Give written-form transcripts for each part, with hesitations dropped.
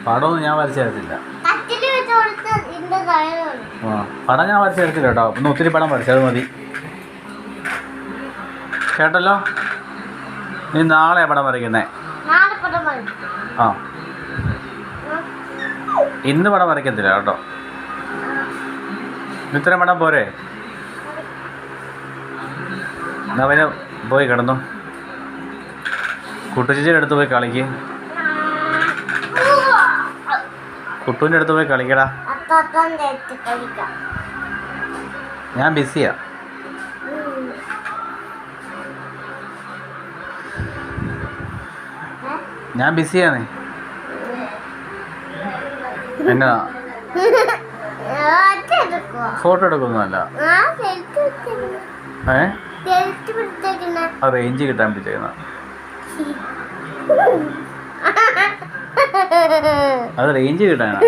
പടമൊന്നും ഞാൻ വരച്ചു തരത്തില്ല. പടം ഞാൻ വരച്ചു തരത്തില്ല കേട്ടോ. ഒന്ന് ഒത്തിരി പടം വരച്ചു, അത് മതി കേട്ടല്ലോ. നീ നാളെ പടം വരയ്ക്കുന്നേ? ആ, ഇന്ന് പടം വരയ്ക്കത്തില്ല കേട്ടോ. ഇത്രയും പടം പോരെ? എന്നാ പിന്നെ പോയി കിടന്നു. കുട്ടുചേച്ചിയുടെ അടുത്ത് പോയി കളിക്ക്. കുട്ടുവിൻ്റെ അടുത്ത് പോയി കളിക്കടാ. ഞാൻ ബിസിയാ. ഞാൻ ബിസിയാണ്. എന്നാ ഫോട്ടോ എടുക്കുന്നതല്ല, അത് റേഞ്ച് കിട്ടാൻ പിടിച്ചേക്കുന്ന. അത് റേഞ്ച് കിട്ടാനാ.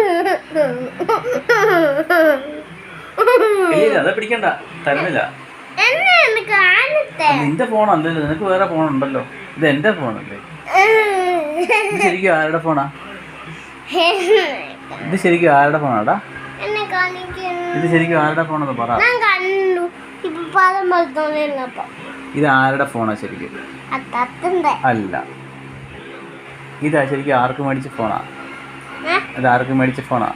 അത് പിടിക്കണ്ട, തരുന്നില്ല. നിന്റെ ഫോണല്ലല്ലോ, നിനക്ക് വേറെ ഫോണുണ്ടല്ലോ. ഇത് എന്റെ ഫോണല്ലേ. ഇത് ശരിക്കും ആരുടെ ഫോണാ? ഇത് ശരിക്കും ആരുടെ ഫോണാടാ? ഇത് ശരിക്കും ആരുടെ ഫോണെന്ന് പറ. ഇത് ആരുടെ ഫോണാ ശരിക്കും? അല്ല, ഇതാ ശരിക്കും ആർക്ക് മേടിച്ച ഫോണാ? ഇത് ആർക്ക് മേടിച്ച ഫോണാ?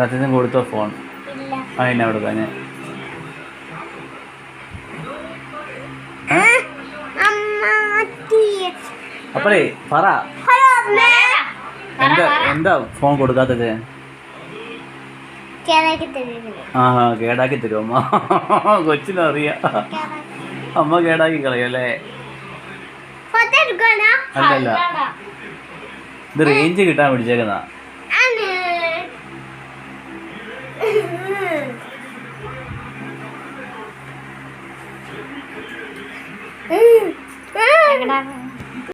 അച്ഛനും കൊടുത്തോ ഫോൺ? അതിനെ കൊടുക്കാന്. അപ്പഴേ പറ, എന്താ ഫോൺ കൊടുക്കാത്തത്? ആ, കേടാക്കി തരും അമ്മ. കൊച്ചിനറിയാം, അമ്മ കേടാക്കി കളയല്ലേ. അല്ലല്ല, ഇത് റേഞ്ച് കിട്ടാൻ പിടിച്ചേക്കുന്ന.